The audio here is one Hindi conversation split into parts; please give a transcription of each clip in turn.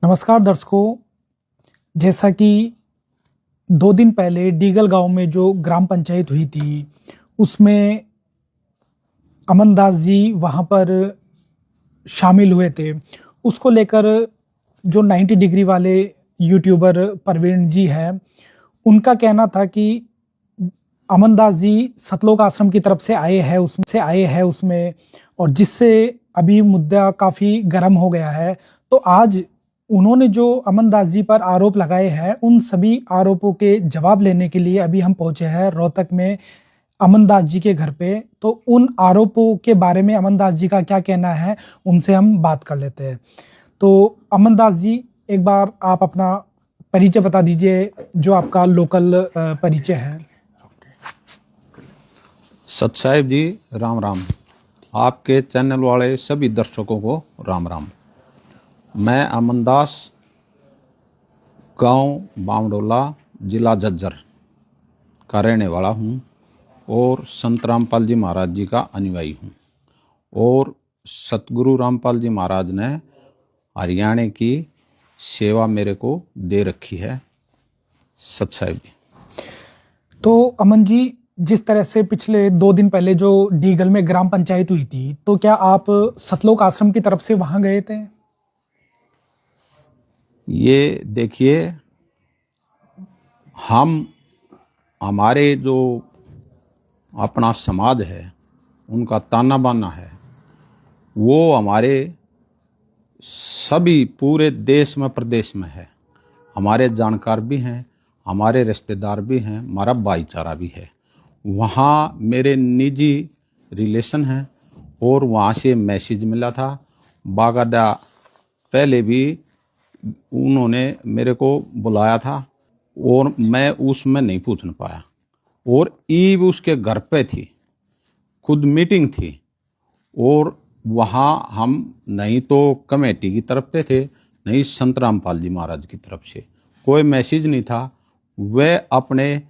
नमस्कार दर्शकों। जैसा कि 2 दिन पहले डीगल गांव में जो ग्राम पंचायत हुई थी, उसमें अमनदास जी वहां पर शामिल हुए थे। उसको लेकर जो 90 डिग्री वाले यूट्यूबर प्रवीण जी हैं, उनका कहना था कि अमनदास जी सतलोक आश्रम की तरफ से आए हैं उसमें, और जिससे अभी मुद्दा काफ़ी गर्म हो गया है। तो आज उन्होंने जो अमनदास जी पर आरोप लगाए हैं, उन सभी आरोपों के जवाब लेने के लिए अभी हम पहुंचे हैं रोहतक में अमनदास जी के घर पे। तो उन आरोपों के बारे में अमनदास जी का क्या कहना है, उनसे हम बात कर लेते हैं। तो अमनदास जी, एक बार आप अपना परिचय बता दीजिए, जो आपका लोकल परिचय है। सत साहिब जी, राम राम। आपके चैनल वाले सभी दर्शकों को राम राम। मैं अमनदास, गांव बामडोला, जिला झज्जर का रहने वाला हूं और संत रामपाल जी महाराज जी का अनुयायी हूं। और सतगुरु रामपाल जी महाराज ने हरियाणा की सेवा मेरे को दे रखी है। सत साहिब जी। तो अमन जी, जिस तरह से पिछले 2 दिन पहले जो डीगल में ग्राम पंचायत हुई थी, तो क्या आप सतलोक आश्रम की तरफ से वहां गए थे? ये देखिए, हमारे जो अपना समाज है, उनका ताना बाना है, वो हमारे सभी पूरे देश में प्रदेश में है। हमारे जानकार भी हैं, हमारे रिश्तेदार भी हैं, हमारा भाईचारा भी है। वहाँ मेरे निजी रिलेशन हैं और वहाँ से मैसेज मिला था। बाकायदा पहले भी उन्होंने मेरे को बुलाया था और मैं उसमें नहीं पूछ पाया। और ईब उसके घर पे थी, खुद मीटिंग थी, और वहाँ हम नहीं तो कमेटी की तरफ से थे, नहीं संत रामपाल जी महाराज की तरफ से कोई मैसेज नहीं था। वह अपने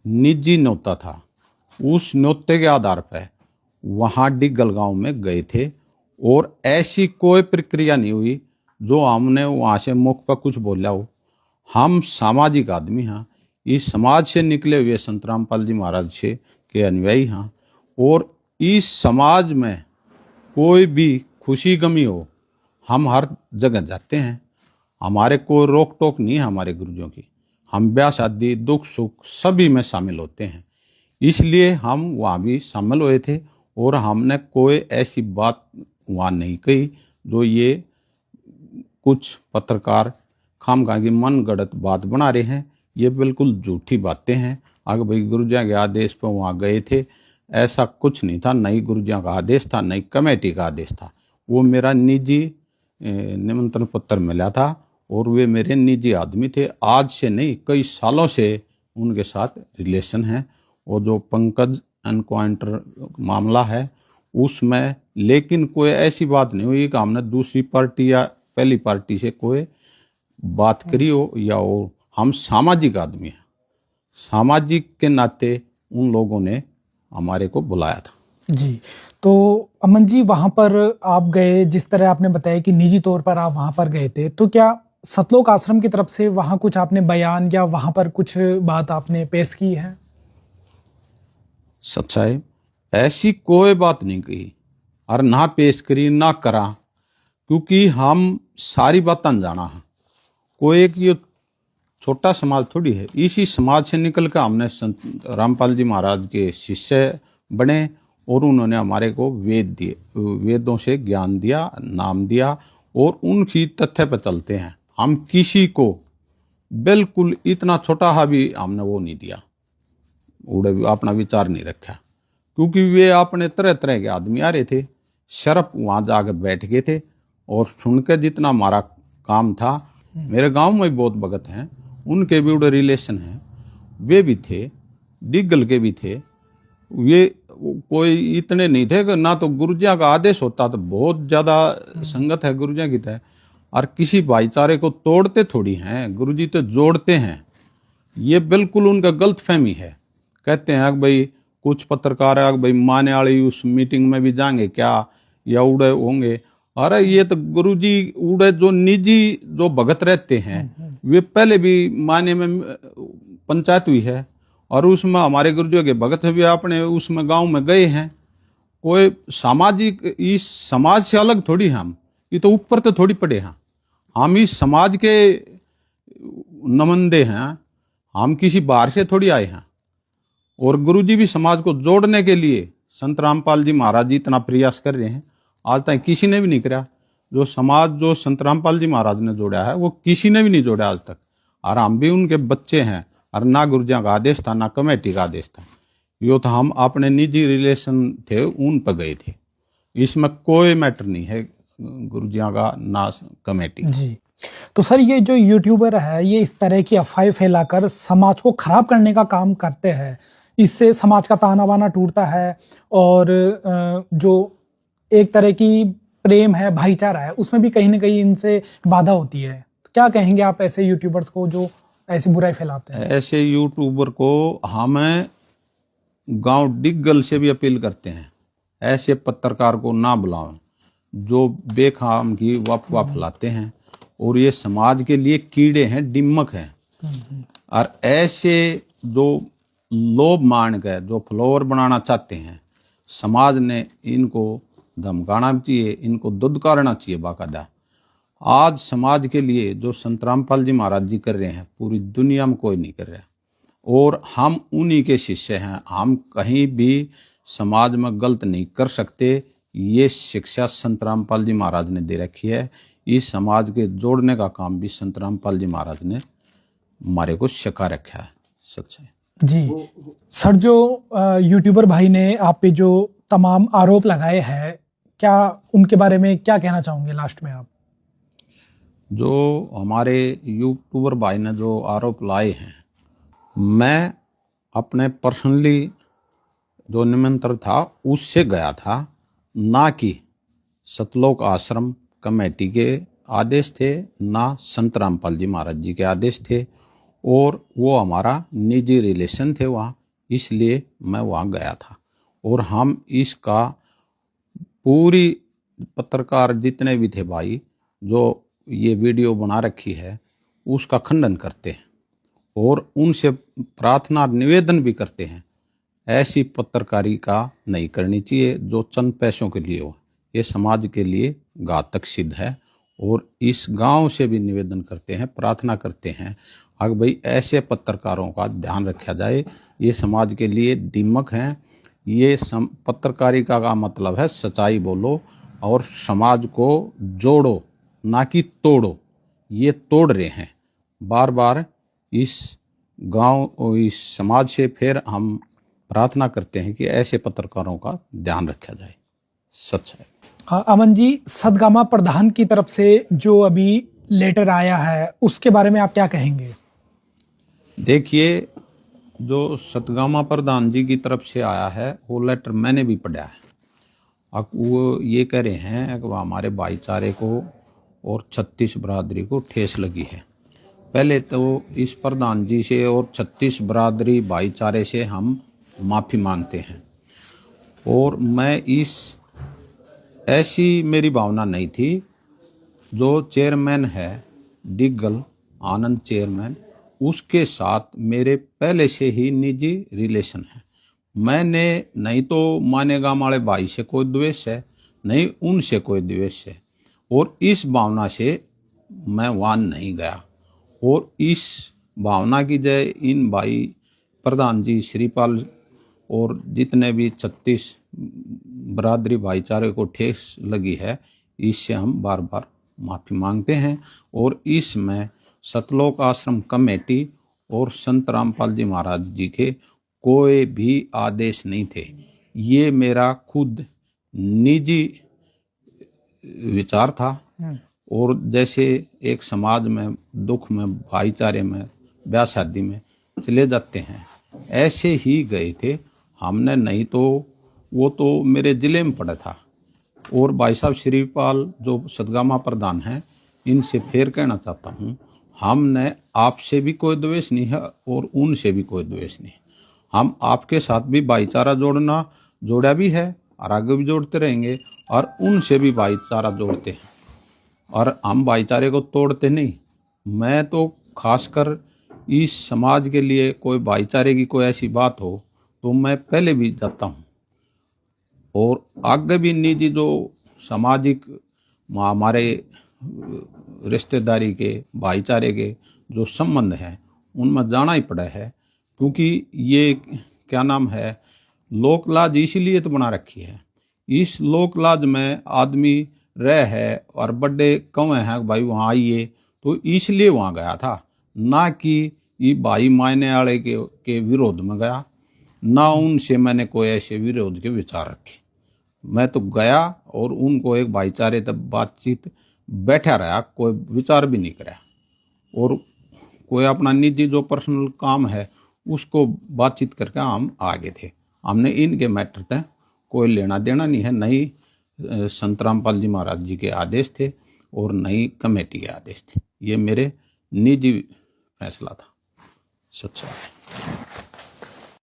निजी न्योता था, उस न्योते के आधार पर वहाँ डिग्गल गांव में गए थे। और ऐसी कोई प्रक्रिया नहीं हुई जो हमने वहाँ से मुख पर कुछ बोला हो। हम सामाजिक आदमी हैं, इस समाज से निकले हुए संत रामपाल जी महाराज से के अनुयायी हैं। और इस समाज में कोई भी खुशी गमी हो, हम हर जगह जाते हैं। हमारे कोई रोक टोक नहीं है हमारे गुरुजों की। हम ब्याह शादी दुख सुख सभी में शामिल होते हैं। इसलिए हम वहाँ भी शामिल हुए थे और हमने कोई ऐसी बात वहाँ नहीं कही जो ये कुछ पत्रकार खामखा की मन गढ़ंत बात बना रहे हैं। ये बिल्कुल झूठी बातें हैं। अगर भाई गुरुजियों के आदेश पर वहाँ गए थे, ऐसा कुछ नहीं था। नहीं गुरुजियों का आदेश था, नहीं कमेटी का आदेश था। वो मेरा निजी निमंत्रण पत्र मिला था और वे मेरे निजी आदमी थे। आज से नहीं, कई सालों से उनके साथ रिलेशन है। और जो पंकज एनकाउंटर मामला है उसमें लेकिन कोई ऐसी बात नहीं हुई कि हमने दूसरी पार्टी या पहली पार्टी से कोई बात करी हो या हो। हम सामाजिक आदमी हैं, सामाजिक के नाते उन लोगों ने हमारे को बुलाया था। जी, तो अमन जी, वहां पर आप गए, जिस तरह आपने बताया कि निजी तौर पर आप वहां पर गए थे, तो क्या सतलोक आश्रम की तरफ से वहां कुछ आपने बयान या वहां पर कुछ बात आपने पेश की है? सच्चाई ऐसी कोई बात नहीं कही और ना पेश करी ना करा, क्योंकि हम सारी बात अनजाना है। कोई एक ये छोटा समाज थोड़ी है। इसी समाज से निकल कर हमने संत रामपाल जी महाराज के शिष्य बने और उन्होंने हमारे को वेद दिए, वेदों से ज्ञान दिया, नाम दिया, और उनकी तथ्य पर चलते हैं। हम किसी को बिल्कुल इतना छोटा सा भी हमने वो नहीं दिया, उड़े अपना विचार नहीं रखा, क्योंकि वे अपने तरह तरह के आदमी आ रहे थे। सिर्फ वहाँ जाकर बैठ गए थे और सुनकर जितना हमारा काम था। मेरे गांव में भी बहुत भगत हैं, उनके भी उड़े रिलेशन हैं, वे भी थे, डिग्गल के भी थे। ये कोई इतने नहीं थे कि ना तो गुरुजिया का आदेश होता तो बहुत ज़्यादा संगत है गुरुजिया की तरह। और किसी भाईचारे को तोड़ते थोड़ी हैं, गुरुजी तो जोड़ते हैं। ये बिल्कुल उनका गलत फहमी है। कहते हैं कि भाई कुछ पत्रकार है, भाई माने वाली उस मीटिंग में भी जाएंगे क्या या उड़े होंगे। अरे ये तो गुरुजी उड़े जो निजी जो भगत रहते हैं वे पहले भी माने में पंचायत हुई है और उसमें हमारे गुरुजी के भगत भी अपने उसमें गांव में गए हैं। कोई सामाजिक इस समाज से अलग थोड़ी हम, ये तो ऊपर तो थोड़ी पड़े हैं, हम इस समाज के नुमाइंदे हैं, हम किसी बाहर से थोड़ी आए हैं। और गुरुजी भी समाज को जोड़ने के लिए संत रामपाल जी महाराज जी इतना प्रयास कर रहे हैं, आज तक किसी ने भी नहीं करा। जो समाज जो संत रामपाल जी महाराज ने जोड़ा है वो किसी ने भी नहीं जोड़ा आज तक, और हम भी उनके बच्चे हैं। और ना गुरुजियों का आदेश था ना कमेटी का आदेश था, यो तो हम अपने निजी रिलेशन थे उन पर गए थे। इसमें कोई मैटर नहीं है गुरुजियों का ना कमेटी। जी, तो सर ये जो यूट्यूबर है ये इस तरह की अफवाहें फैलाकर समाज को खराब करने का काम करते हैं, इससे समाज का ताना बाना टूटता है और जो एक तरह की प्रेम है, भाईचारा है, उसमें भी कहीं ना कहीं इनसे बाधा होती है। तो क्या कहेंगे आप ऐसे यूट्यूबर्स को जो ऐसी बुराई फैलाते हैं? ऐसे यूट्यूबर को हमें गांव डिग्गल से भी अपील करते हैं, ऐसे पत्रकार को ना बुलाओ जो बेखाम की अफवाह फैलाते हैं और ये समाज के लिए कीड़े हैं, दिमक हैं। और ऐसे जो लोभ मान के जो फ्लोवर बनाना चाहते हैं, समाज ने इनको धमकाना चाहिए, इनको दुदकारना चाहिए बाकायदा। आज समाज के लिए जो संत रामपाल जी महाराज जी कर रहे हैं पूरी दुनिया में कोई नहीं कर रहा, और हम उन्हीं के शिष्य हैं। हम कहीं भी समाज में गलत नहीं कर सकते, ये शिक्षा संत रामपाल जी महाराज ने दे रखी है। इस समाज के जोड़ने का काम भी संत रामपाल जी महाराज ने हमारे को सिखा रखा है। सच है जी सर, जो यूट्यूबर भाई ने आप पे जो तमाम आरोप लगाए हैं, क्या उनके बारे में क्या कहना चाहोगे लास्ट में आप? जो हमारे यूट्यूबर भाई ने जो आरोप लाए हैं, मैं अपने पर्सनली जो निमंत्रण था उससे गया था, ना कि सतलोक आश्रम कमेटी के आदेश थे, ना संत रामपाल जी महाराज जी के आदेश थे, और वो हमारा निजी रिलेशन थे वहाँ, इसलिए मैं वहाँ गया था। और हम इसका पूरी पत्रकार जितने भी थे भाई जो ये वीडियो बना रखी है उसका खंडन करते हैं और उनसे प्रार्थना निवेदन भी करते हैं, ऐसी पत्रकारी का नहीं करनी चाहिए जो चंद पैसों के लिए हो। ये समाज के लिए घातक सिद्ध है। और इस गांव से भी निवेदन करते हैं, प्रार्थना करते हैं, अगर भाई ऐसे पत्रकारों का ध्यान रखा जाए, ये समाज के लिए दीमक हैं। ये पत्रकारिता का मतलब है सच्चाई बोलो और समाज को जोड़ो, ना कि तोड़ो। ये तोड़ रहे हैं बार बार इस गांव इस समाज से। फिर हम प्रार्थना करते हैं कि ऐसे पत्रकारों का ध्यान रखा जाए। सच है। अमन जी, सदगामा प्रधान की तरफ से जो अभी लेटर आया है उसके बारे में आप क्या कहेंगे? देखिए, जो सतगामा प्रधान जी की तरफ से आया है वो लेटर मैंने भी पढ़ा है। अब वो ये कह रहे हैं कि हमारे भाईचारे को और 36 बरादरी को ठेस लगी है। पहले तो इस प्रधान जी से और 36 बरादरी भाईचारे से हम माफ़ी मांगते हैं। और मैं ऐसी मेरी भावना नहीं थी। जो चेयरमैन है डिग्गल आनंद चेयरमैन, उसके साथ मेरे पहले से ही निजी रिलेशन है। मैंने नहीं तो मानेगा माले भाई से कोई द्वेष है, नहीं उनसे कोई द्वेष है, और इस भावना से मैं वहाँ नहीं गया। और इस भावना की जय इन भाई प्रधान जी श्रीपाल और जितने भी 36 बरादरी भाईचारे को ठेस लगी है, इससे हम बार बार माफ़ी मांगते हैं। और इसमें सतलोक आश्रम कमेटी और संत रामपाल जी महाराज जी के कोई भी आदेश नहीं थे। ये मेरा खुद निजी विचार था। और जैसे एक समाज में दुख में भाईचारे में ब्याह शादी में चले जाते हैं, ऐसे ही गए थे हमने। नहीं तो वो तो मेरे ज़िले में पड़ा था। और भाई साहब श्रीपाल जो सदगामा प्रधान हैं, इनसे फिर कहना चाहता हूँ, हमने आपसे भी कोई द्वेष नहीं है और उनसे भी कोई द्वेष नहीं। हम आपके साथ भी भाईचारा जोड़ा भी है और आगे भी जोड़ते रहेंगे और उनसे भी भाईचारा जोड़ते हैं। और हम भाईचारे को तोड़ते नहीं। मैं तो खासकर इस समाज के लिए कोई भाईचारे की कोई ऐसी बात हो तो मैं पहले भी जाता हूँ और आगे भी निजी जो सामाजिक हमारे रिश्तेदारी के भाईचारे के जो संबंध हैं उनमें जाना ही पड़ा है, क्योंकि ये क्या नाम है, लोक लाज इसीलिए तो बना रखी है। इस लोक लाज में आदमी रह है और बड़े कौए हैं भाई वहाँ आइए, तो इसलिए वहाँ गया था, ना कि ये भाई मायने वाले के विरोध में गया, ना उनसे मैंने कोई ऐसे विरोध के विचार रखे। मैं तो गया और उनको एक भाईचारे तक बातचीत बैठा रहा, कोई विचार भी नहीं कराया और कोई अपना निजी जो पर्सनल काम है उसको बातचीत करके हम आगे थे। हमने इनके मैटर तक कोई लेना देना नहीं है, नहीं संत रामपाल जी महाराज जी के आदेश थे और नई कमेटी के आदेश थे। ये मेरे निजी फैसला था। सच्चा।